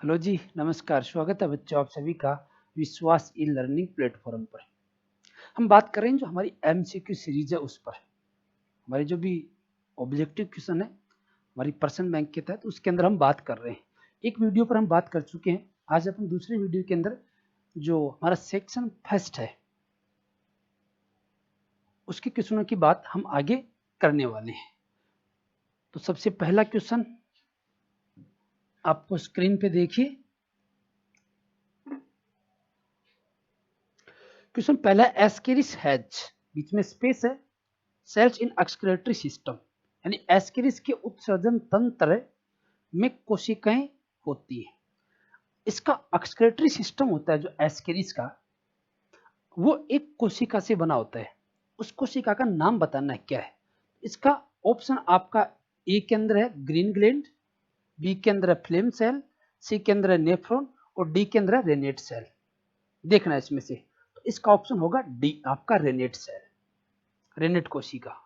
Hello जी, नमस्कार। स्वागत है बच्चों आप सभी का विश्वास ई लर्निंग प्लेटफॉर्म पर। हम बात कर रहे हैं जो हमारी एमसीक्यू सीरीज है उस पर। हमारे जो भी ऑब्जेक्टिव क्वेश्चन है हमारी पर्सन बैंक के तहत उसके अंदर हम बात कर रहे हैं। एक वीडियो पर हम बात कर चुके हैं। आज अपन दूसरे वीडियो के अंदर जो हमारा सेक्शन फर्स्ट है उसके क्वेश्चनों की बात हम आगे करने वाले हैं। तो सबसे पहला क्वेश्चन आपको स्क्रीन पे देखिए। क्वेश्चन पहला, एस्केरिस हैज, बीच में स्पेस है, सेल्स इन एक्सक्रीटरी सिस्टम, यानी एस्केरिस के उत्सर्जन तंत्र में कोशिकाएं होती है। इसका एक्सक्रीटरी सिस्टम होता है जो एस्केरिस का, वो एक कोशिका से बना होता है। उस कोशिका का नाम बताना है क्या है। इसका ऑप्शन आपका ए के अंदर है ग्रीन ग्लैंड, बी के अंदर है फ्लेम सेल, सी के अंदर है नेफ्रॉन और डी के अंदर है रेनेट सेल। देखना है इसमें से, तो इसका ऑप्शन होगा डी आपका रेनेट सेल, रेनेट कोशिका।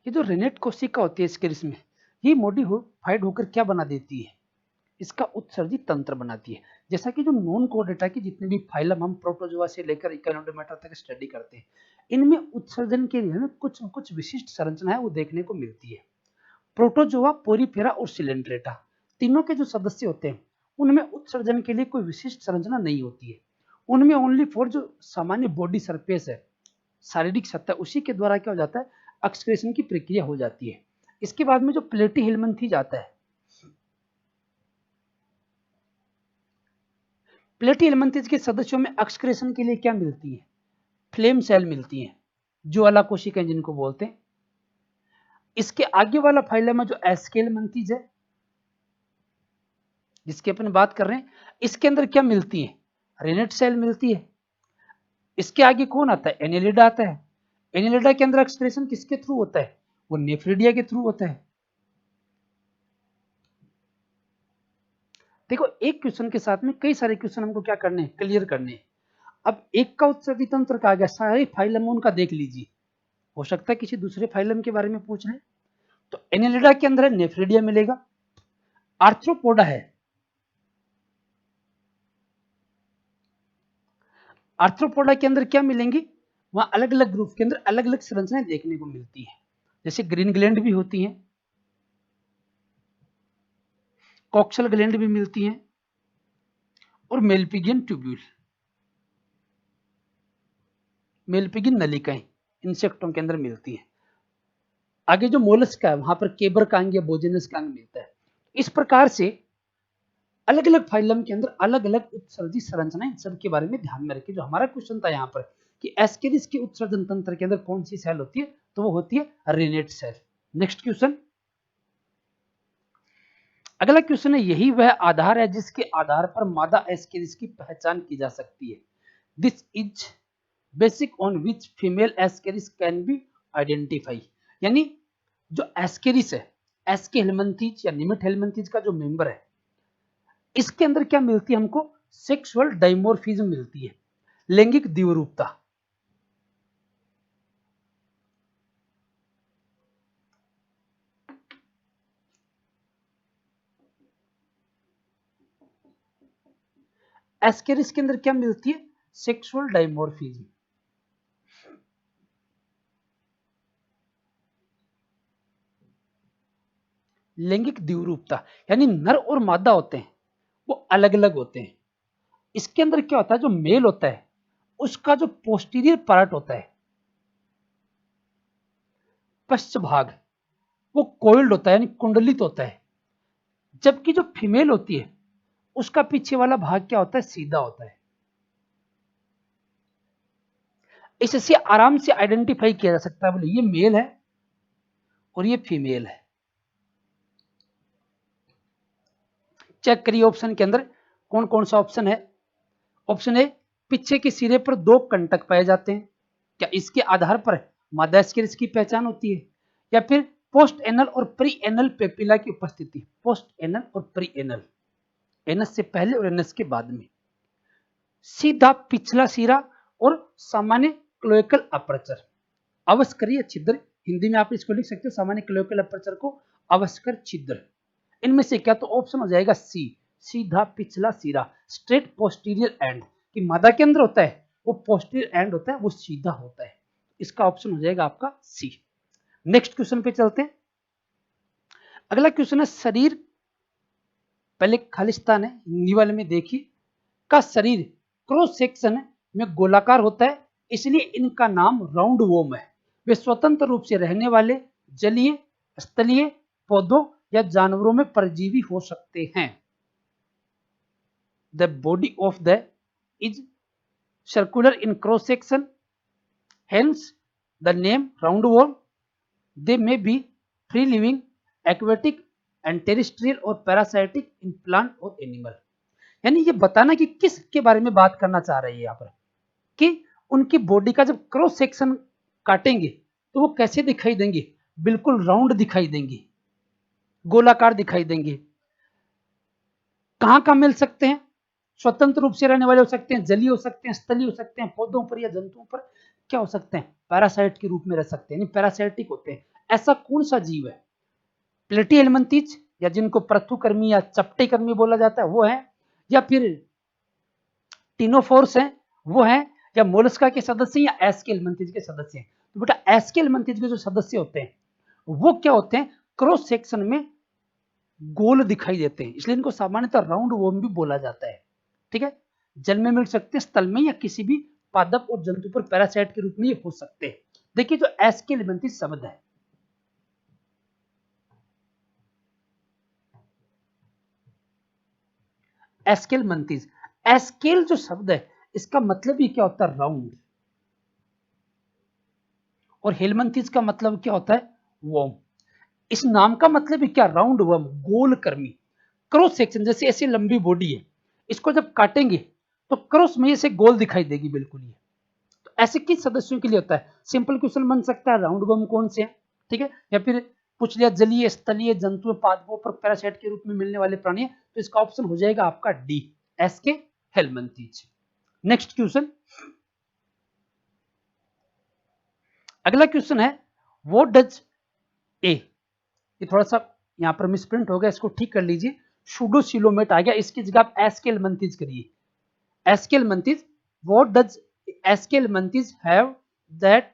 ये जो रेनेट कोशिका होती है एस्केरिस में, ये मॉडिफाइड होकर क्या बना देती है, इसका उत्सर्जित तंत्र बनाती है। जैसा कि जो नॉन कोर्डेटा के जितने भी फाइलम हम प्रोटोजोआ से लेकर इकोनोडर्मेटा तक स्टडी करते हैं, इनमें उत्सर्जन के लिए हमें कुछ विशिष्ट संरचना है वो देखने को मिलती है। प्रोटोजोआ, पोरीफेरा और सिलेंड्रेटा, तीनों के जो सदस्य होते हैं उनमें उत्सर्जन के लिए कोई विशिष्ट संरचना नहीं होती है। उनमें ओनली फॉर जो सामान्य बॉडी सरफेस है, शारीरिक सत्ता, उसी के द्वारा क्या हो जाता है, एक्सक्रीशन की प्रक्रिया हो जाती है। इसके बाद में जो प्लेटीहेल्मिन्थेस आता है, प्लेटीहेल्मिन्थेस के सदस्यों में एक्सक्रीशन के लिए क्या मिलती है, फ्लेम सेल मिलती है, ज्वाला कोशिकाएं जिनको बोलते हैं। इसके आगे वाला फाइलम है जो एस्केलमंथेस है, जिसकी अपन बात कर रहे हैं, इसके अंदर क्या मिलती है, रेनेट सेल मिलती है। इसके आगे कौन आता है, एनेलिडा आता है। एनेलिडा के अंदर एक्सप्रेशन किसके थ्रू होता है, वो नेफ्रिडिया के थ्रू होता है। देखो, एक क्वेश्चन के साथ में कई सारे क्वेश्चन हमको क्या करने हैं, क्लियर करने हैं। अब एक का उत्सर्जित तंत्र कहा गया, सारे फाइलम उनका देख लीजिए, हो सकता है किसी दूसरे फाइलम के बारे में पूछ रहे। तो एनेलिडा के अंदर नेफ्रिडिया मिलेगा। आर्थ्रोपोडा है, आर्थ्रोपोडा के अंदर क्या मिलेंगी, वहां अलग अलग ग्रुप के अंदर अलग अलग संरचनाएं देखने को मिलती है। जैसे ग्रीन ग्लैंड भी होती हैं, कॉक्सल ग्लैंड भी मिलती हैं और मेलपिगियन ट्यूब्यूल, मेलपिगियन नलिकाएं इंसेक्टों के अंदर मिलती हैं। आगे जो मोलस्क है वहां पर केबर कांग या बोजेनस कांग मिलता है। इस प्रकार से अलग अलग फाइलम के अंदर अलग अलग उत्सर्जित संरचनाएं, सब के बारे में ध्यान में रखिए। जो हमारा क्वेश्चन था यहाँ पर कि एस्केरिस के उत्सर्जन तंत्र के अंदर कौन सी सेल होती है, तो वो होती है रेनेट सेल। नेक्स्ट क्वेश्चन, अगला क्वेश्चन है, यही वह आधार है जिसके आधार पर मादा एस्केरिस की पहचान की जा सकती है। This is basic on which female Ascaris can be identify, यानी जो एस्केरिस है, एस्के हेलमंथीज या निमिट हेलमंथीज का जो मेंबर है, इसके अंदर क्या मिलती है हमको, सेक्सुअल डाइमोर्फिज्म मिलती है, लैंगिक द्विरूपता। एस्केरिस के अंदर क्या मिलती है, सेक्सुअल डाइमोर्फिज्म। लैंगिक द्विरूपता यानी नर और मादा होते हैं वो अलग अलग होते हैं। इसके अंदर क्या होता है, जो मेल होता है उसका जो पोस्टीरियर पार्ट होता है, पश्च भाग, वो कोइल्ड होता है यानी कुंडलित होता है। जबकि जो फीमेल होती है उसका पीछे वाला भाग क्या होता है, सीधा होता है। इससे आराम से आइडेंटिफाई किया जा सकता है, बोले ये मेल है और ये फीमेल है। चेक करिए ऑप्शन के अंदर कौन कौन सा ऑप्शन है। ऑप्शन ए, पीछे के सिरे पर दो कंटक पाए जाते हैं, क्या इसके आधार पर मादा एस्केरिस की पहचान होती है। या फिर पोस्ट एनल और प्री एनल पेपिला की उपस्थिति, पोस्ट एनल और प्री एनल, एनस से पहले और एनस के बाद में। सीधा पिछला सिरा और सामान्य क्लोएकल अपर्चर, अवस्करीय छिद्र, हिंदी में आप इसको लिख सकते हो सामान्य क्लोक्यल अपर्चर को अवस्कर छिद्र। इनमें से क्या, तो ऑप्शन हो जाएगा सी, सीधा पिछला सिरा, स्ट्रेट पोस्टीरियर एंड, कि मादा के अंदर होता है वो पोस्टीरियर एंड होता है, वो सीधा होता है। इसका ऑप्शन हो जाएगा आपका सी। नेक्स्ट क्वेश्चन पे चलते हैं। अगला क्वेश्चन है शरीर, पहले खालिस्तान है हिंदी वाले में देखिए, का शरीर क्रॉस सेक्शन में गोलाकार होता है, इसलिए इनका नाम राउंड वॉर्म है। वे स्वतंत्र रूप से रहने वाले जलीय, स्थलीय, पौधों या जानवरों में परजीवी हो सकते हैं। The body of the is circular in cross section, hence the name round warm. They may be free living, aquatic and terrestrial और पैरासाइटिक इन प्लांट और एनिमल। यानी ये बताना कि किसके बारे में बात करना चाह रही है यहाँ पर, कि उनकी बॉडी का जब क्रॉस सेक्शन काटेंगे तो वो कैसे दिखाई देंगे, बिल्कुल राउंड दिखाई देंगे, गोलाकार दिखाई देंगे। कहाँ कहाँ मिल सकते हैं, स्वतंत्र रूप से रहने वाले हो सकते हैं, जलीय हो सकते हैं, स्थलीय हो सकते हैं, पौधों पर या जंतुओं पर क्या हो सकते हैं, पैरासाइट के रूप में रह सकते हैं, पैरासाइटिक होते हैं। ऐसा कौन सा जीव है, प्लेटीहेल्मिंथीज या जिनको पृथुकर्मी या चपटेकर्मी बोला जाता है वो है, या फिर टिनोफोर्स है वो है, या मोलस्का के सदस्य या एस्केलमंथीज के सदस्य हैं। तो बेटा एस्केलमंथीज के जो सदस्य होते हैं वो क्या होते हैं, क्रॉस सेक्शन में गोल दिखाई देते हैं, इसलिए इनको सामान्यतः राउंड वॉर्म भी बोला जाता है। ठीक है, जल में मिल सकते हैं, स्थल में, या किसी भी पादप और जंतु पर पैरासाइट के रूप में ये हो सकते हैं। देखिए जो एस्केलमंथीज शब्द है, एस्केलमंथीज, एस्केल जो शब्द है इसका मतलब ही क्या होता है, राउंड, और हेलमंथीज का मतलब क्या होता है, वॉर्म। इस नाम का मतलब ही क्या, राउंड वर्म, गोल कर्मी। क्रॉस सेक्शन, जैसे ऐसी लंबी बॉडी है, इसको जब काटेंगे तो क्रॉस में ऐसे गोल दिखाई देगी बिल्कुल ये। तो ऐसे किस सदस्यों के लिए होता है, सिंपल क्वेश्चन बन सकता है, राउंड वर्म कौन से हैं, ठीक है, या फिर पूछ लिया जलीय, स्थलीय, जंतु, पादपों पर पैरासाइट के रूप में मिलने वाले प्राणी है, तो इसका ऑप्शन हो जाएगा आपका D, SK helminths. Next question, अगला क्वेश्चन है व्हाट डज ए, ये थोड़ा सा यहाँ पर मिसप्रिंट हो गया, इसको ठीक कर लीजिए, सूडोसिलोमेट आ गया, इसकी जगह आप एस्केलमंथीज करिए, aschelminthes. What does aschelminthes have that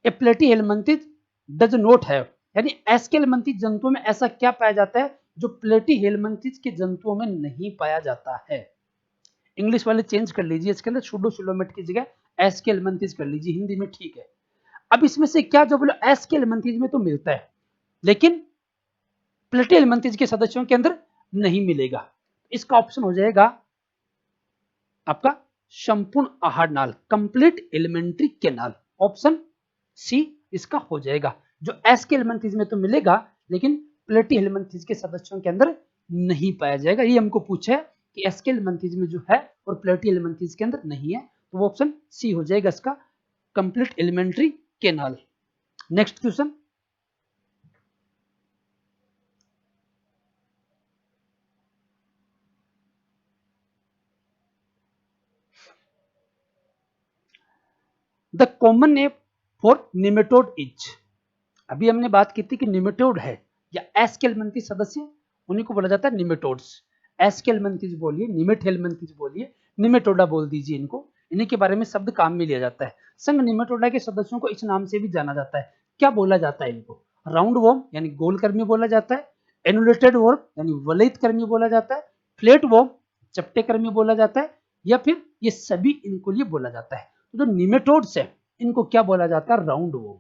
a platyhelminthes does not have, यानी एस्केलमंथीज जंतुओं में ऐसा क्या पाया जाता है जो प्लेटीहेलमंथीज के जंतुओं में नहीं पाया जाता है। इंग्लिश वाले चेंज कर लीजिए, इसके अंदर सूडोसिलोमेट की जगह एस्केलमंथीज कर लीजिए, हिंदी में ठीक है। अब इसमें से क्या, जो बोलो एस्केलमंथीज में तो मिलता है लेकिन प्लेटीहेलमंथीज के सदस्यों के अंदर नहीं मिलेगा, इसका ऑप्शन हो जाएगा आपका संपूर्ण आहार नाल, complete alimentary canal, option c इसका हो जाएगा। जो एस्केलमंथीज में तो मिलेगा लेकिन प्लेटीहेलमंथीज के सदस्यों के अंदर नहीं पाया जाएगा। ये हमको पूछा है कि एस्केलमंथीज में जो है और प्लेटीहेलमंथीज के अंदर नहीं है, तो वो ऑप्शन सी हो जाएगा इसका, complete alimentary canal. Next question, the common name for nematode is, अभी हमने बात की थी कि निमेटोड है या एस्केलमंथीज सदस्य, उन्हीं को बोला जाता है निमेटोड्स। एस्केलमंथीज बोलिए, निमेटहेलमंथीज बोलिए, निमेटोडा बोल दीजिए इनको, इन्हीं के बारे में शब्द काम में लिया जाता है। संघ निमेटोडा के सदस्यों को इस नाम से भी जाना जाता है, क्या बोला जाता है इनको, राउंड वॉर्म यानी गोल कर्मी बोला जाता है, एनुलेटेड वॉर्म यानी वलयित कर्मी बोला जाता है, फ्लैट वॉर्म चपटे कर्मी बोला जाता है, या फिर ये सभी इनको लिए बोला जाता है। तो जो निमेटोड्स है इनको क्या बोला जाता है, राउंड वॉर्म,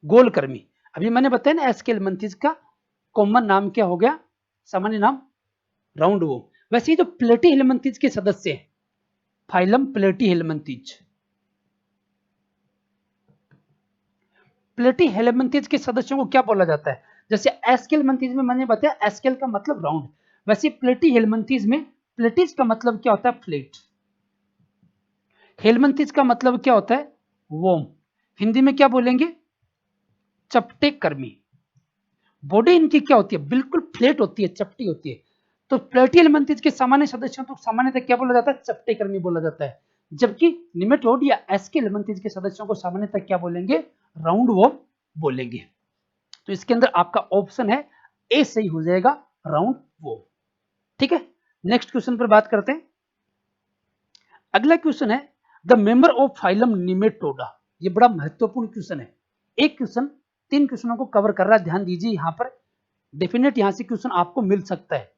गोल कर्मी। अभी मैंने बताया ना एस्केलमंथीज का कॉमन नाम क्या हो गया, सामान्य नाम राउंड वॉर्म। वैसे ही जो प्लेटीहेलमंथीज के सदस्य हैं, फाइलम प्लेटीहेलमंथीज, प्लेटीहेलमंथीज के सदस्यों को क्या बोला जाता है, जैसे एस्केलमंथीज में मैंने बताया एस्केल का मतलब राउंड, वैसे प्लेटीहेलमंथीज में प्लेटीज का मतलब क्या होता है, फ्लैट, हेलमंथीज का मतलब क्या होता है, वॉर्म, हिंदी में क्या बोलेंगे, चपटे कर्मी। बॉडी इनकी क्या होती है, बिल्कुल फ्लैट होती है, चपटी होती है। तो प्लेटीहेलमंथीज के सामान्य सदस्यों को सामान्यतः क्या बोला जाता है, चपटे कर्मी बोला जाता है। जबकि निमेटोड या एस्केलेमंथिस के सदस्यों को सामान्यतः क्या बोलेंगे, राउंड वॉर्म बोलेंगे। तो इसके अंदर आपका ऑप्शन है ए सही हो जाएगा, राउंड वॉर्म। ठीक है, नेक्स्ट क्वेश्चन पर बात करते हैं। अगला क्वेश्चन है the member of phylum Nematoda. ये बड़ा महत्वपूर्ण क्वेश्चन है। एक क्वेश्चन 3 क्वेश्चनों को कवर कर रहा है, ध्यान दीजिए यहां पर, डेफिनेट यहां से क्वेश्चन आपको मिल सकता है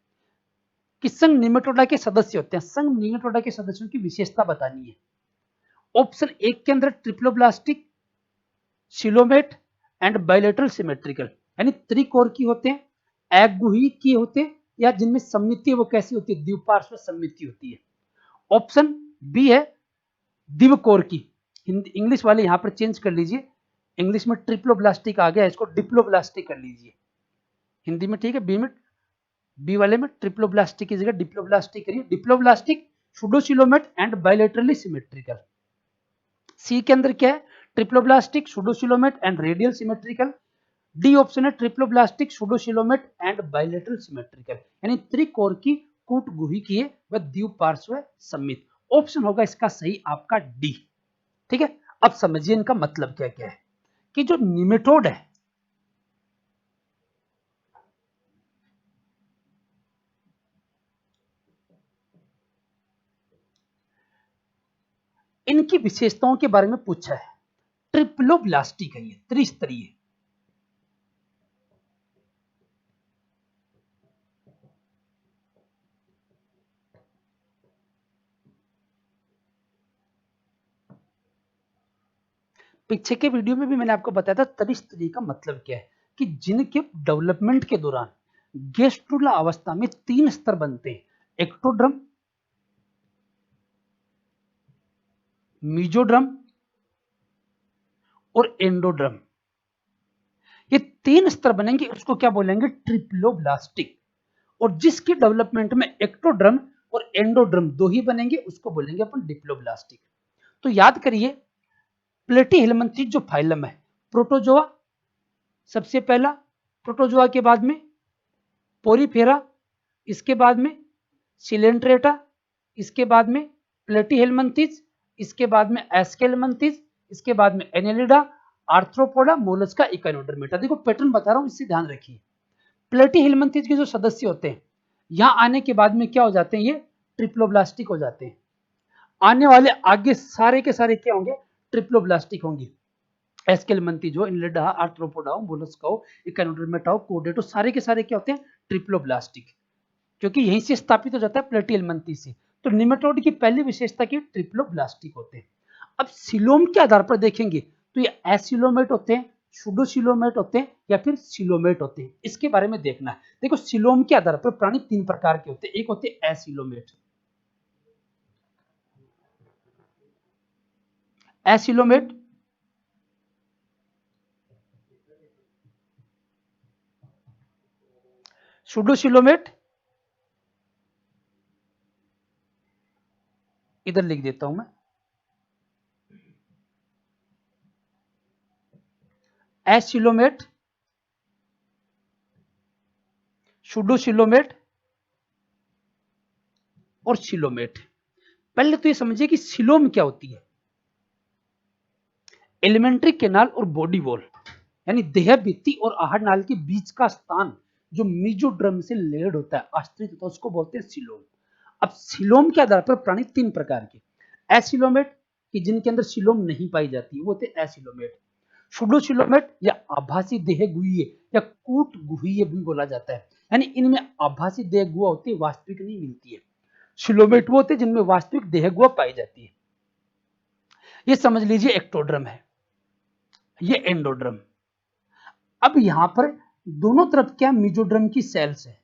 कि संघ निमेटोडा के सदस्य होते हैं, संघ निमेटोडा के सदस्यों की विशेषता बतानी है। ऑप्शन एक के अंदर triploblastic, coelomate and bilateral symmetrical, यानी त्रिकोर की होते हैं, एकगुही की होते हैं, या जिनमें सममिति वो कैसी होती है, द्विपार्श्व सममिति होती है। ऑप्शन बी है द्विकोर की। इंग्लिश वाले यहां पर चेंज कर लीजिए, इंग्लिश में ट्रिप्लोब्लास्टिक आ गया, इसको डिप्लोब्लास्टिक कर लीजिए हिंदी में, ठीक है। बी वाले में ट्रिप्लोब्लास्टिक की जगह डिप्लोब्लास्टिक करिए, diploblastic, pseudocoelomate and bilaterally symmetrical. C के अंदर क्या है, triploblastic, pseudocoelomate and radial symmetrical. D option है triploblastic, pseudocoelomate and bilateral symmetrical, यानी त्रिकोर की, कूट गुही की है, वह द्विपार्श्व सममित। ऑप्शन होगा इसका सही आपका डी। ठीक है, अब समझिए इनका मतलब क्या क्या है कि जो निमेटोड है, इनकी विशेषताओं के बारे में पूछा है। ट्रिप्लोब्लास्टिक है, ये त्रिस्तरीय। पीछे के वीडियो में भी मैंने आपको बताया था त्रिस्तरीय का मतलब क्या है, कि जिनके डेवलपमेंट के दौरान गेस्ट्रुला अवस्था में 3 स्तर बनते हैं, एक्टोड्रम, मीजोड्रम और एंडोड्रम। ये 3 स्तर बनेंगे, उसको क्या बोलेंगे, ट्रिप्लोब्लास्टिक। और जिसकी डेवलपमेंट में एक्टोड्रम और एंडोड्रम 2 ही बनेंगे, उसको बोलेंगे अपन डिप्लोब्लास्टिक। तो याद करिए, प्लेटीहेलमिन्थस जो फाइलम है, प्रोटोजोआ सबसे पहला, प्रोटोजोआ के बाद में पोरीफेरा, इसके बाद में सिलेंट्रेटा, इसके बाद में प्लेटीहेलमिन्थस, इसके बाद में एस्केलेमंथिस, इसके बाद में एनेलिडा, आर्थ्रोपोडा, मोलस्का, इकाइनोडर्मेटा। देखो पैटर्न बता रहा हूं, इससे ध्यान रखिए। प्लेटीहेलमिन्थस के जो सदस्य होते हैं, यहां आने के बाद में क्या हो जाते हैं, ये ट्रिप्लोब्लास्टिक हो जाते हैं। आने वाले आगे सारे के सारे क्या होंगे, ट्रिप्लोब्लास्टिक होंगे। एस्केलेमंथिस हो, एनेलिडा, आर्थ्रोपोडा हो, मोलस्का हो, इकाइनोडर्मेटा हो, कोडेटो, सारे के सारे क्या होते हैं, ट्रिप्लोब्लास्टिक, क्योंकि यहीं से स्थापित हो जाता है प्लेटीहेलमिन्थस से। तो निमेटोड की पहली विशेषता की ट्रिप्लोब्लास्टिक होते हैं। अब सिलोम के आधार पर देखेंगे तो ये एसिलोमेट होते हैं, सुडोसिलोमेट होते हैं, या फिर सिलोमेट होते हैं, इसके बारे में देखना है। देखो सिलोम के आधार पर प्राणी 3 प्रकार के होते हैं। एक होते हैं एसिलोमेट, एसिलोमेट, सुडोसिलोमेट, इधर लिख देता हूं मैं, एसिलोमेट, सुडोसिलोमेट और सिलोमेट। पहले तो ये समझिए कि सिलोम क्या होती है। एलिमेंट्री कैनाल और बॉडी वॉल, यानी देह भित्ति और आहार नाल के बीच का स्थान जो मीजोड्रम से लेड होता है, आश्रित होता है, उसको बोलते हैं सिलोम। अब सिलोम के आधार पर प्राणी 3 प्रकार के, एसिलोमेट कि जिनके अंदर सिलोम नहीं पाई जाती, वो होते हैं एसिलोमेट। सुडोसिलोमेट या आभासी देह गुहीय या कूट गुहीय भी बोला जाता है, यानी इनमें आभासी देह गुहा होती है, वास्तविक नहीं मिलती है। सिलोमेट वो होते हैं जिनमें वास्तविक देह गुहा पाई जाती है। ये समझ लीजिए एक्टोड्रम है, ये एंडोड्रम। अब यहां पर दोनों तरफ क्या मीजोड्रम की सेल्स है,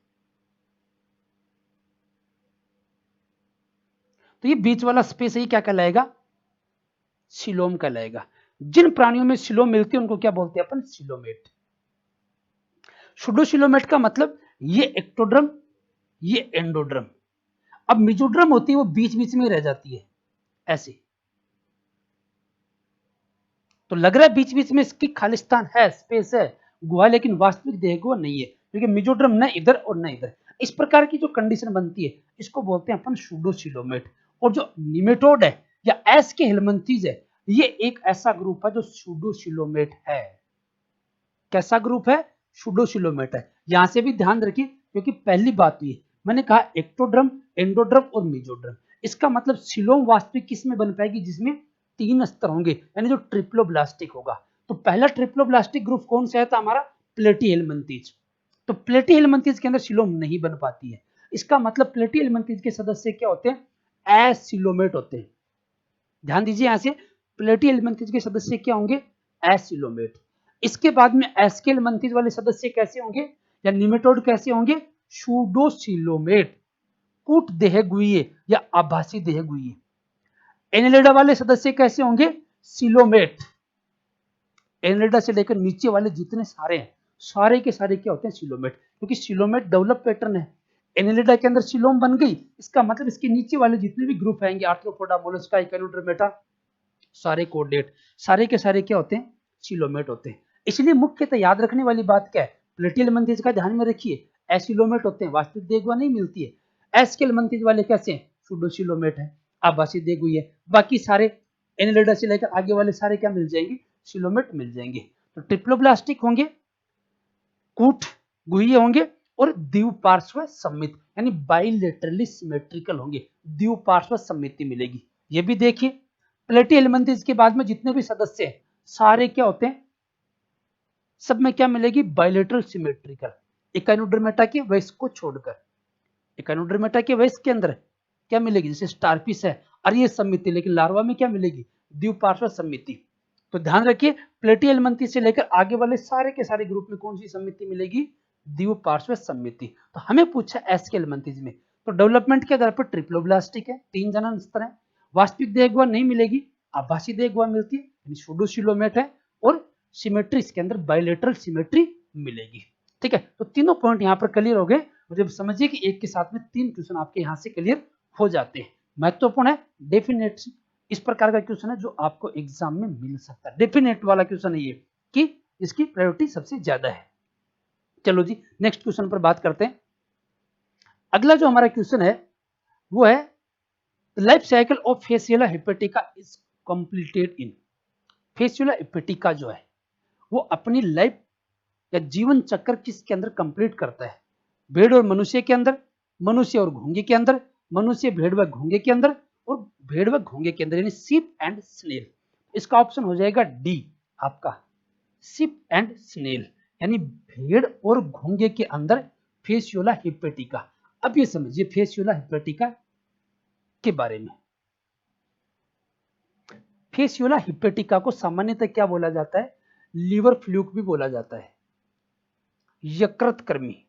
तो ये बीच वाला स्पेस है, क्या कहलाएगा, सिलोम कहलाएगा। जिन प्राणियों में सिलोम मिलती है उनको क्या बोलते हैं अपन, सिलोमेट। सुडोसिलोमेट का मतलब ये एक्टोड्रम, ये एंडोड्रम। अब मीजोड्रम होती है वो बीच बीच में रह जाती है ऐसे, तो लग रहा है बीच बीच में इसकी खालिस्तान है, स्पेस है, गुहा, लेकिन वास्तविक देह गुहा नहीं है, क्योंकि मीजोड्रम न इधर और न इधर। इस प्रकार की जो कंडीशन बनती है, इसको बोलते हैं अपन सुडोसिलोमेट। और जो निमेटोड है, या एस के हेलमिंथेस है, ये एक ऐसा ग्रुप है जो सूडोसिलोमेट है। कैसा ग्रुप है? सूडोसिलोमेट है। यहां से भी ध्यान रखिए, क्योंकि पहली बात ये मैंने कहा एक्टोड्रम, एंडोड्रम और मेसोड्रम। इसका मतलब सिलोम वास्तविक किस में बन पाएगी? जिसमें 3 स्तर होंगे, यानी जो ट्रिप्लोब्लास्टिक होगा। तो पहला ट्रिप्लोब्लास्टिक ग्रुप कौन सा है? था हमारा प्लेटीहेलमिंथेस। तो प्लेटीहेलमिंथेस के अंदर सिलोम नहीं बन पाती है। इसका मतलब प्लेटीहेलमिंथेस के सदस्य क्या होते हैं? एसिलोमेट होते हैं। ध्यान दीजिए, यहां से प्लेटीहेलमिंथेस के सदस्य क्या होंगे? एसिलोमेट। इसके बाद में एस्केलमिंथेस वाले सदस्य कैसे होंगे या निमेटोड कैसे होंगे? सूडोसिलोमेट, कूट देहगुइये या आभासी देहगुइये। एनेलिडा वाले सदस्य कैसे होंगे? सिलोमेट। एनेलिडा से लेकर नीचे वाले जितने सारे हैं, सारे के सारे क्या होते हैं? सिलोमेट, क्योंकि सिलोमेट डेवलप पैटर्न है। एनेलिडा के अंदर सिलोम बन गई, इसका मतलब इसके नीचे वाले जितने भी ग्रुप आएंगे, आर्थ्रोपोडा, मोलस्का, इकेनोडर्मेटा, सारे कोडेट, सारे के सारे क्या होते हैं? सिलोमेट होते हैं। इसलिए मुख्यतः याद रखने वाली बात क्या है? प्लेटीहेलमिंथेस का ध्यान में रखिए, एसिलोमेट होते हैं, वास्तविक देहगुआ नहीं मिलती है। एस्केलमिंथेस वाले कैसे हैं? सूडोसिलोमेट है, आभासी देहगुई है। बाकी सारे एनेलिडा से लेकर आगे वाले सारे क्या मिल जाएंगे? सिलोमेट मिल जाएंगे। तो ट्रिप्लोब्लास्टिक होंगे, कूट गुहिये होंगे और द्विपार्श्व सम्मित यानी बाइलेटरली सिमेट्रिकल होंगे। द्विपार्श्व सम्मिति मिलेगी। ये भी देखिए, प्लेटीहेलमिंथेस के बाद में जितने भी सदस्य हैं, सारे क्या होते हैं? सब में क्या मिलेगी? Bilateral symmetrical. इकाइनोडर्मेटा के वयस्क को छोड़कर, इकाइनोडर्मेटा के वयस्क के अंदर क्या मिलेगी? जैसे स्टारपिस है और ये सम्मिति, लेकिन लार्वा में क्या मिलेगी? द्विपार्श्व सम्मिति। तो ध्यान रखिए, प्लेटीहेलमिंथेस से लेकर आगे वाले सारे के सारे ग्रुप में कौन सी सम्मिति मिलेगी? द्विपार्श्व सम्मिति। तो हमें पूछा एस्केलमिंथेस में, तो डेवलपमेंट के आधार पर ट्रिप्लोब्लास्टिक है, 3 जनन स्तर है। वास्तविक देहगुआ नहीं मिलेगी, आभासी देहगुआ मिलती है, यानी सूडोसिलोमेट है, और सिमेट्री इसके अंदर बाइलेटरल सिमेट्री मिलेगी। ठीक है, तो तीनों पॉइंट यहाँ पर क्लियर हो गए। मुझे समझिए कि एक के साथ में 3 क्वेश्चन आपके यहाँ से क्लियर हो जाते हैं। महत्वपूर्ण है, डेफिनेट इस प्रकार का क्वेश्चन है जो आपको एग्जाम में मिल सकता है। डेफिनेट वाला क्वेश्चन है ये कि इसकी प्रायोरिटी सबसे ज्यादा है। चलो जी, नेक्स्ट क्वेश्चन पर बात करते हैं। अगला जो हमारा क्वेश्चन है वो है life cycle of Fasciola हिपेटिका is completed in. Fasciola हिपेटिका जो है वो अपनी लाइफ या जीवन चक्र किसके अंदर कंप्लीट करता है? भेड़ और मनुष्य के अंदर, मनुष्य और घोंगे के अंदर, मनुष्य भेड़ व घोंगे के अंदर, और भेड़ व घोंगे के अंदर, यानी शिप एंड स्नेल। इसका ऑप्शन हो जाएगा डी आपका, शिप एंड स्नेल, यानी भेड़ और घोंगे के अंदर फेसियोला हिपेटिका। अब ये समझिए फेसियोला हिपेटिका के बारे में। फेसियोला हिपेटिका को सामान्यतः क्या बोला जाता है? लीवर फ्लूक भी बोला जाता है, यकृतकृमि।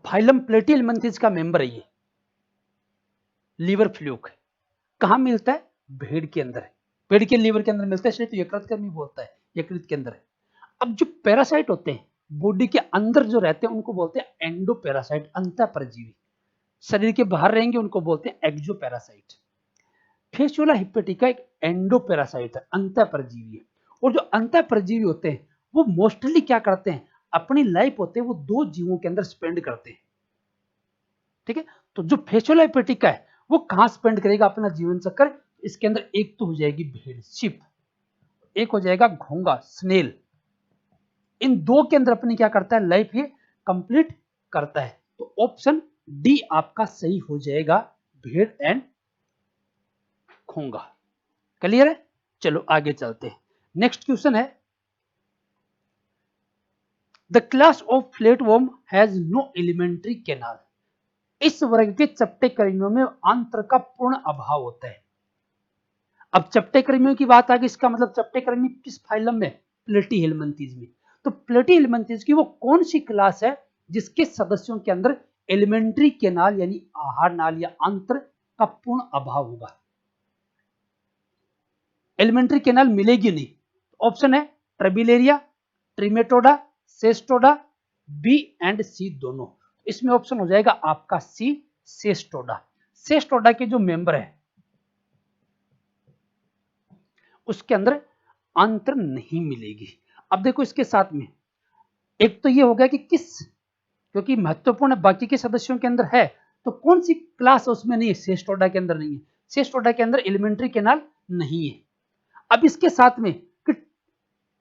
फाइलम प्लेटीहेलमिंथेस का मेंबर है ये लीवर फ्लूक। कहां मिलता है? भेड़ के अंदर। भेड़ के लीवर के अंदर मिलता है, इसलिए तो यकृतकृमि बोलता है, यकृत के अंदर है। अब जो पैरासाइट होते हैं बॉडी के अंदर जो रहते हैं उनको बोलते हैं एंडोपैरासाइट, अंतःपरजीवी। शरीर के बाहर रहेंगे उनको बोलते हैं एक्सोपैरासाइट। फेसियोला हिपेटिका एक एंडोपैरासाइट है, अंतःपरजीवी है। और जो अंतःपरजीवी होते हैं वो मोस्टली क्या करते हैं? अपनी लाइफ होते हैं वो 2 जीवों के अंदर स्पेंड करते हैं। ठीक है, तो जो फेसियोला हिपेटिका है वो कहां स्पेंड करेगा अपना जीवन चक्र? इसके अंदर एक तो हो जाएगी भेड़, शिप, एक हो जाएगा घोंगा, स्नेल। इन 2 के अंदर अपनी क्या करता है? लाइफ ये कंप्लीट करता है। तो ऑप्शन डी आपका सही हो जाएगा, भेड़ एंड घोंगा। क्लियर है? चलो आगे चलते हैं। नेक्स्ट क्वेश्चन है the class of flatworm has no alimentary canal. इस वर्ग के चपटे कर्मियों में आंत्र का पूर्ण अभाव होता है। अब चपटे कर्मियों की बात आ गई, इसका मतलब चपटे कर्मी किस फाइलम में? प्लेटीहेलमिंथेस में। तो प्लेटीहेलमिंथेस की वो कौन सी क्लास है जिसके सदस्यों के अंदर एलिमेंट्री कैनाल यानी आहार नाल या आंत्र का पूर्ण अभाव होगा? एलिमेंट्री कैनाल मिलेगी नहीं। ऑप्शन है ट्रेबिलेरिया, ट्रिमेटोडा, सेस्टोडा, बी एंड सी दोनों। इसमें ऑप्शन हो जाएगा आपका सी, सेस्टोडा। सेस्टोडा के जो मेंबर है उसके अंदर आंत्र नहीं मिलेगी। अब देखो इसके साथ में एक तो ये हो गया कि किस, क्योंकि महत्वपूर्ण बाकी के सदस्यों के अंदर है, तो कौन सी क्लास उसमें नहीं है? सेस्टोडा के अंदर नहीं है। सेस्टोडा के अंदर एलिमेंट्री कैनाल नहीं है। अब इसके साथ में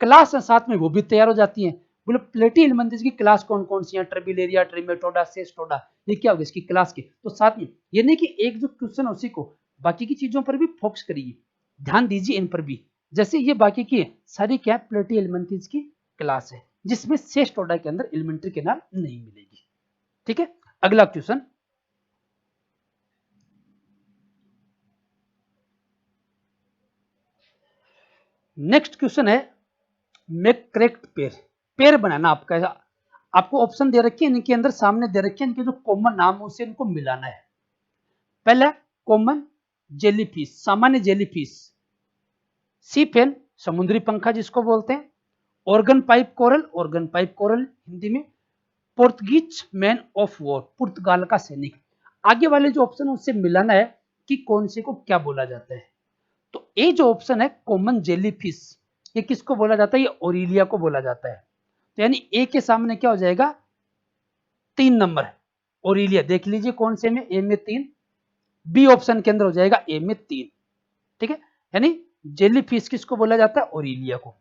क्लास साथ में वो भी तैयार हो जाती है। बोले प्लेटी एलिमेंट्रीज की क्लास कौन कौन सी है? ट्रिबिलेरिया, ट्रिमेटोडा, सेस्टोडा, ये क्या होगा इसकी क्लास के? तो साथ में ये नहीं कि एक जो क्वेश्चन उसी को, बाकी की चीजों पर भी फोकस करिए, ध्यान दीजिए इन पर भी। जैसे ये बाकी की सारी क्या प्लेटी एलिमेंट्रीज की क्लास है, जिसमें सेस्टोडा के अंदर एलिमेंट्री कैनाल नहीं मिलेगी। ठीक है, अगला क्वेश्चन, नेक्स्ट क्वेश्चन है मेक करेक्ट पेयर। पेयर बनाना आपका, आपको ऑप्शन दे रखी है इनके अंदर, सामने दे रखी है, इनके जो कॉमन नाम है उसे इनको मिलाना है। पहला कॉमन जेलीफिश, सामान्य जेलीफिश। सी पेन, समुद्री पंखा जिसको बोलते हैं। Organ pipe coral, organ pipe coral Hindi में। पोर्तुगीज मैन ऑफ वॉर, पुर्तगाल का सैनिक। आगे वाले जो ऑप्शन है उससे मिलाना है कि कौन से को क्या बोला जाता है। तो ये जो ऑप्शन है कॉमन जेलीफिश, ये किसको बोला जाता है? ये ओरिलिया को बोला जाता है। तो यानी ए के सामने क्या हो जाएगा? 3 नंबर ओरिलिया। देख लीजिए कौन से में, ए में 3, बी ऑप्शन के अंदर हो जाएगा ए में 3। ठीक है, यानी जेलीफिश किसको बोला जाता है? ओरिलिया को।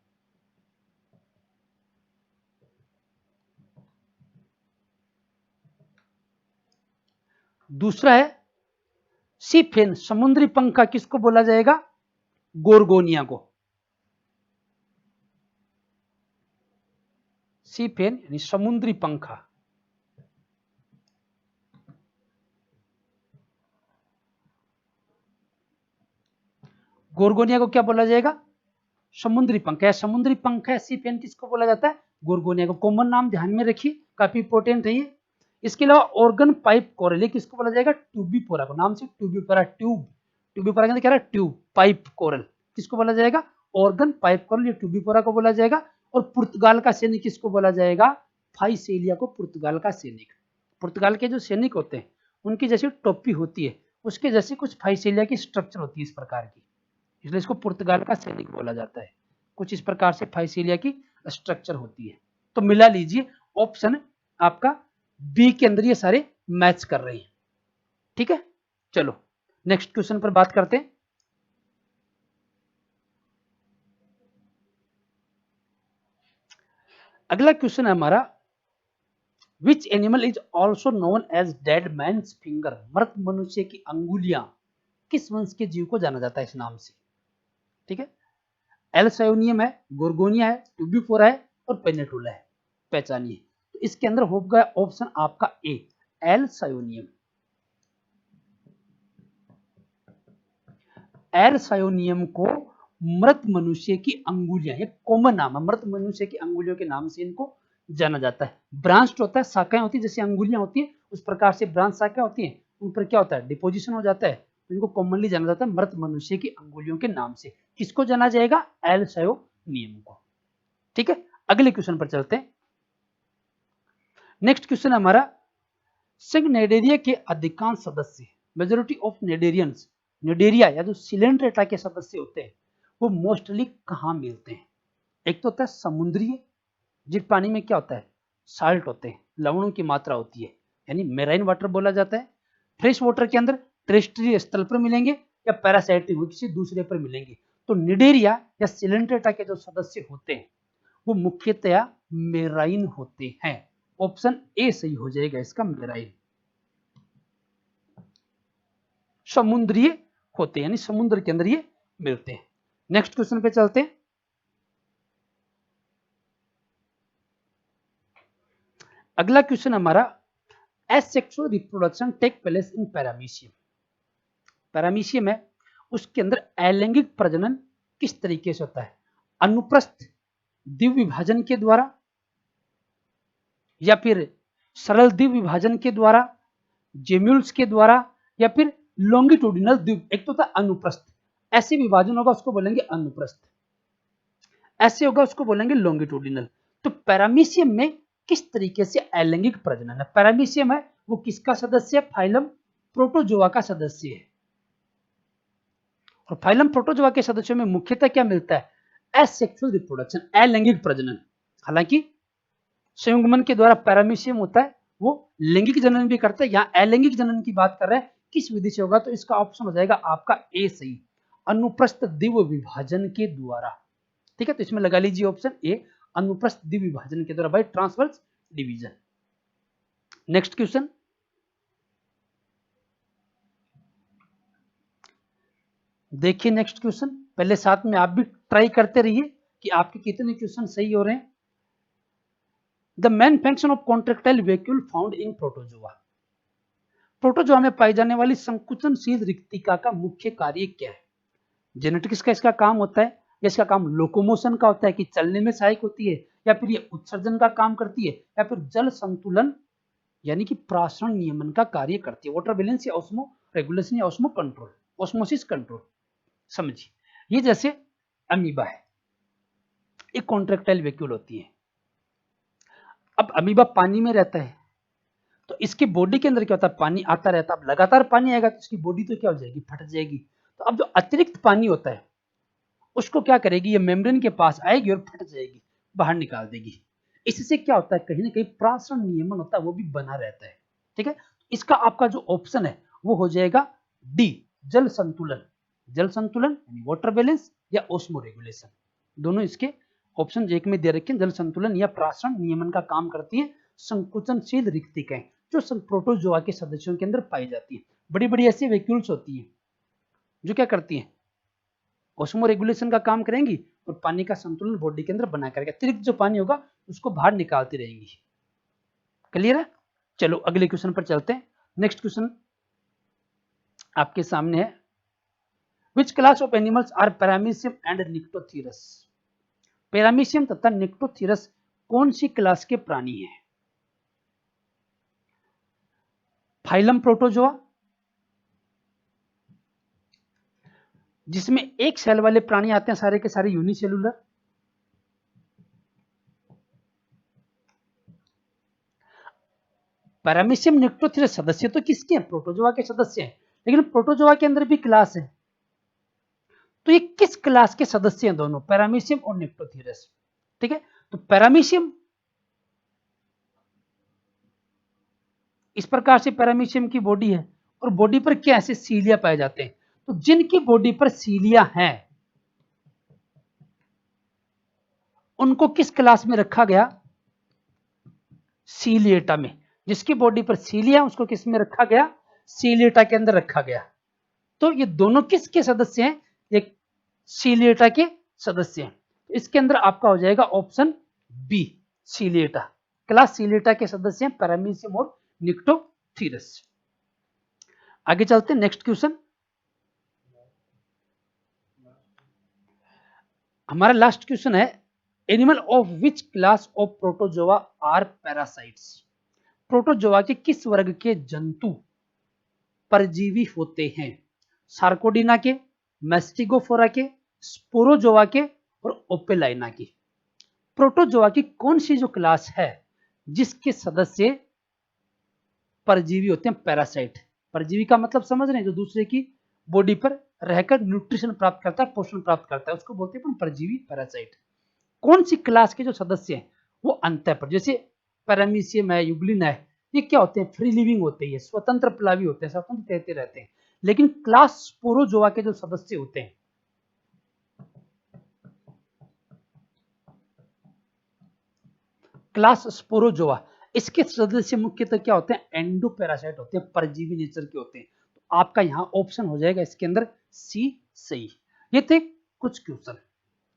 दूसरा है सी फेन, समुद्री पंखा, किसको बोला जाएगा? गोरगोनिया को। सी फेन यानी समुद्री पंखा। गोरगोनिया को क्या बोला जाएगा? समुद्री पंखा। समुद्री पंखा सी फेन किसको बोला जाता है? गोरगोनिया को। कॉमन नाम ध्यान में रखिए, काफी इंपॉर्टेंट है ये। इसके अलावा ऑर्गन पाइप कोरल, किसको बोला जाएगा? ट्यूबिपोरा को। नाम से ट्यूबिपोरा, ट्यूब, ट्यूबिपोरा के अंदर क्या है? ट्यूब। पाइप कोरल किसको बोला जाएगा? ऑर्गन पाइप कोरल, ये ट्यूबिपोरा को बोला जाएगा। और पुर्तगाल का सैनिक किसको बोला जाएगा? फाइसेलिया को, पुर्तगाल का सैनिक। पुर्तगाल के जो सैनिक होते हैं उनकी जैसी टोपी होती है, उसके जैसे कुछ फाइसेलिया की स्ट्रक्चर होती है इस प्रकार की, इसलिए इसको पुर्तगाल का सैनिक बोला जाता है। कुछ इस प्रकार से फाइसेलिया की स्ट्रक्चर होती है। तो मिला लीजिए, ऑप्शन आपका बी के अंदर ये सारे मैच कर रहे हैं। ठीक है, चलो नेक्स्ट क्वेश्चन पर बात करते हैं। अगला क्वेश्चन है हमारा, which animal is also known as dead man's finger, मृत मनुष्य की अंगुलियां, किस वंश के जीव को जाना जाता है इस नाम से? ठीक है, एल्सायोनियम है, गोरगोनिया है, ट्यूबिफोरा है और पेनेटुला है। पहचानिए। तो इसके अंदर होगा ऑप्शन आपका ए, एल्सायोनियम। एल्सायोनियम को मृत मनुष्य की अंगुलियां, ये कॉमन नाम है, मृत मनुष्य की अंगुलियों के नाम से इनको जाना जाता है। ब्रांच होता है, शाखाएं होती है, जैसे अंगुलियां होती है उस प्रकार से ब्रांच शाखाएं होती है, उन पर क्या होता है? डिपोजिशन हो जाता है। इनको कॉमनली जाना जाता है मृत मनुष्य की अंगुलियों के नाम से। किसको जाना जाएगा? एल्सायोनियम को। ठीक है, अगले क्वेश्चन पर चलते हैं। नेक्स्ट क्वेश्चन हमारा, सिग्नेडेरिया के अधिकांश सदस्य, मेजोरिटी ऑफ नेडेरियंस, नेडेरिया या जो सिलेंड्रेटा के सदस्य होते हैं वो मोस्टली कहाँ मिलते हैं? एक तो होता है समुद्रीय, जिस पानी में क्या होता है? साल्ट होते हैं, लवणों की मात्रा होती है, यानी मेराइन वाटर बोला जाता है। फ्रेश वाटर के अंदर टेरेस्ट्रियल स्थल पर मिलेंगे या पैरासाइटिक किसी दूसरे पर मिलेंगे। तो निडेरिया या सिलेंड्रेटा के जो सदस्य होते हैं वो मुख्यतया मेराइन होते हैं। ऑप्शन ए सही हो जाएगा इसका, मेराइन। समुद्रीय होते हैं, यानी समुद्र के अंदर ये मिलते हैं। नेक्स्ट क्वेश्चन पे चलते हैं। अगला क्वेश्चन हमारा, asexual reproduction take place in paramecium. Paramecium है, उसके अंदर अलैंगिक प्रजनन किस तरीके से होता है? अनुप्रस्थ द्विविभाजन के द्वारा, या फिर सरल द्विविभाजन के द्वारा, जेम्यूल्स के द्वारा, या फिर लॉन्गिट्यूडिनल द्विव। एक तो था अनुप्रस्थ, ऐसे विभाजन होगा उसको बोलेंगे अनुप्रस्थ, ऐसे होगा उसको बोलेंगे लॉन्गिट्यूडिनल। तो पैरामीशियम में किस तरीके से अलैंगिक प्रजनन है? पैरामीशियम है वो किसका सदस्य है? फाइलम प्रोटोजोआ का सदस्य है। और फाइलम प्रोटोजोआ के सदस्यों में मुख्यतः क्या मिलता है? एसेक्सुअल रिप्रोडक्शन, अलैंगिक प्रजनन। हालांकि संयुग्मन के द्वारा पैरामीशियम होता है वो लैंगिक जनन भी करता है। यहाँ अलैंगिक जनन की बात कर रहे हैं, किस विधि से होगा, तो इसका ऑप्शन हो जाएगा आपका ए सही, अनुप्रस्थ दिव्य विभाजन के द्वारा। ठीक है, तो इसमें लगा लीजिए ऑप्शन ए, अनुप्रस्थ दिव्य विभाजन के द्वारा, by transverse division. Next question, देखिए नेक्स्ट क्वेश्चन, पहले साथ में आप भी ट्राई करते रहिए कि आपके कितने क्वेश्चन सही हो रहे हैं। The main function of contractile vacuole found in protozoa. Protozoa में पाई जाने वाली संकुचनशील रिक्तिका का मुख्य कार्य क्या है? जेनेटिक्स का इसका काम होता है, या इसका काम लोकोमोशन का होता है कि चलने में सहायक होती है, या फिर ये उत्सर्जन का काम करती है, या फिर जल संतुलन यानी कि प्रासरण नियमन का कार्य करती है, वाटर बैलेंस या ऑस्मो रेगुलेशन या ऑस्मो कंट्रोल, ऑस्मोसिस कंट्रोल। समझिए, ये जैसे अमीबा है, एक कॉन्ट्रेक्टाइल वैक्यूल होती है। अब अमीबा पानी में रहता है, तो इसकी बॉडी के अंदर क्या होता है, पानी आता रहता है। अब लगातार पानी आएगा तो इसकी बॉडी तो क्या हो जाएगी, फट जाएगी। तो अब जो अतिरिक्त पानी होता है उसको क्या करेगी, ये मेम्ब्रेन के पास आएगी और फट जाएगी, बाहर निकाल देगी। इससे क्या होता है, कहीं ना कहीं प्रासरण नियमन होता है वो भी बना रहता है। ठीक है, इसका आपका जो ऑप्शन है वो हो जाएगा डी, जल संतुलन। जल संतुलन यानी वाटर बैलेंस या ऑस्मो रेगुलेशन, दोनों इसके ऑप्शन एक में दे रखे हैं। जल संतुलन या प्रासरण नियमन का काम करती है संकुचनशील रिक्तिकाएं, जो प्रोटोजोआ के सदस्यों के अंदर पाई जाती है। बड़ी बड़ी ऐसी वैक्यूल्स होती है जो क्या करती है, ऑस्मो रेगुलेशन का काम करेंगी और पानी का संतुलन बॉडी के अंदर बना करेगा। अतिरिक्त जो पानी होगा उसको बाहर निकालती रहेंगी। क्लियर है? चलो अगले क्वेश्चन पर चलते हैं। नेक्स्ट क्वेश्चन आपके सामने है, which class of animals are paramecium and nyctotherus. Paramecium तथा निक्टोथीरस कौन सी क्लास के प्राणी हैं? फाइलम प्रोटोजोआ, जिसमें एक सेल वाले प्राणी आते हैं सारे के सारे यूनिसेलुलर, पैरामीशियम निक्टोथीरस सदस्य तो किसके हैं, प्रोटोजोआ के सदस्य हैं, लेकिन प्रोटोजोआ के अंदर भी क्लास है। तो ये किस क्लास के सदस्य हैं दोनों, पैरामीशियम और निक्टोथीरस। ठीक है, तो पैरामीशियम इस प्रकार से पैरामीशियम की बॉडी है और बॉडी पर क्या ऐसे सीलिया पाए जाते हैं। तो जिनकी बॉडी पर सीलिया है उनको किस क्लास में रखा गया, सीलिएटा में। जिसकी बॉडी पर सीलिया है उसको किस में रखा गया, सीलिएटा के अंदर रखा गया। तो ये दोनों किसके सदस्य हैं, एक सीलिएटा के सदस्य हैं। तो इसके अंदर आपका हो जाएगा option b, ciliata. Class ciliata के सदस्य हैं पैरामीशियम और निक्टोथीरस। आगे चलते हैं, नेक्स्ट क्वेश्चन हमारा लास्ट क्वेश्चन है, animal of which class of protozoa are parasites. Protozoa के किस वर्ग के जंतु परजीवी होते हैं? सार्कोडिना के, मैस्टिगोफोरा के, स्पोरोजोआ के और ओपेलाइना की। प्रोटोजोआ की कौन सी जो क्लास है जिसके सदस्य परजीवी होते हैं, पैरासाइट। परजीवी का मतलब समझ रहे हैं, जो दूसरे की बॉडी पर रहकर न्यूट्रिशन प्राप्त करता है, पोषण प्राप्त करता है, उसको बोलते हैं परजीवी, पैरासाइट। कौन सी क्लास के जो सदस्य हैं वो अंतःपर, जैसे पैरामीशियम है, यूग्लिन है, ये क्या होते हैं, फ्री लिविंग होते हैं, स्वतंत्र प्लावी होते हैं, स्वतंत्र तैरते रहते हैं। लेकिन क्लास स्पोरोजोआ के जो सदस्य होते हैं, क्लास स्पोरोजोआ, इसके सदस्य मुख्यतः क्या होते हैं, एंडोपैरासाइट होते हैं, परजीवी नेचर के होते हैं। तो आपका यहाँ ऑप्शन हो जाएगा इसके अंदर सी सही। ये थे कुछ क्वेश्चन।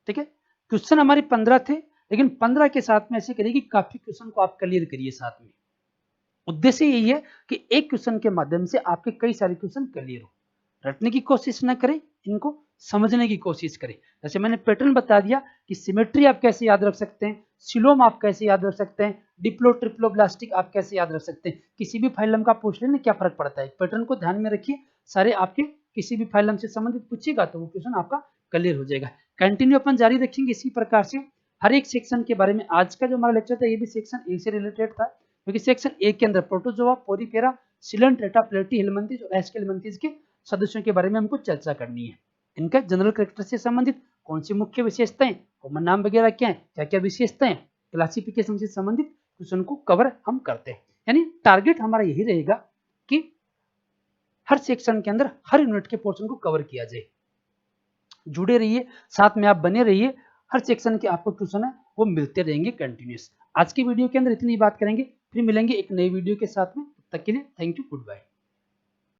ठीक है, क्वेश्चन हमारे 15 थे, लेकिन 15 के साथ में ऐसे करिए कि काफी क्वेश्चन को आप क्लियर करिए साथ में। उद्देश्य यही है कि एक क्वेश्चन के माध्यम से आपके कई सारे क्वेश्चन क्लियर हो। रटने की कोशिश न करें, इनको समझने की कोशिश करें। जैसे मैंने पैटर्न बता दिया कि सिमेट्री आप कैसे याद रख सकते हैं, सिलोम आप कैसे याद रख सकते हैं, डिप्लो ट्रिप्लोब्लास्टिक आप कैसे याद रख सकते हैं। किसी भी फाइलम का पूछ लेना क्या फर्क पड़ता है, पैटर्न को ध्यान में रखिए। सारे आपके किसी भी फाइलम से संबंधित पूछेगा तो वो क्वेश्चन आपका क्लियर हो जाएगा। कंटिन्यू अपन जारी रखेंगे इसी प्रकार से हर एक सेक्शन के बारे में। आज का जो हमारा लेक्चर था ये भी सेक्शन ए से रिलेटेड था, क्योंकि सेक्शन ए के अंदर प्रोटोजोआ, पोरीफेरा, सिलेंट्रेटा, प्लेटी हेलमिंथेस और एस्केलमिंथेस के सदस्यों के बारे में हमको चर्चा करनी है। इनका जनरल कैरेक्टर से संबंधित कौन सी मुख्य विशेषताएं, कॉमन नाम वगैरह क्या है, क्या क्या विशेषताएं, क्लासिफिकेशन से संबंधित क्वेश्चन को कवर हम करते हैं। यानी टारगेट हमारा यही रहेगा कि हर सेक्शन के अंदर हर यूनिट के पोर्शन को कवर किया जाए। जुड़े रहिए, साथ में आप बने रहिए, हर सेक्शन के आपको ट्यूशन है वो मिलते रहेंगे कंटिन्यूस। आज की वीडियो के अंदर इतनी बात करेंगे, फिर मिलेंगे एक नई वीडियो के साथ में। तब तक के लिए थैंक यू, गुड बाय।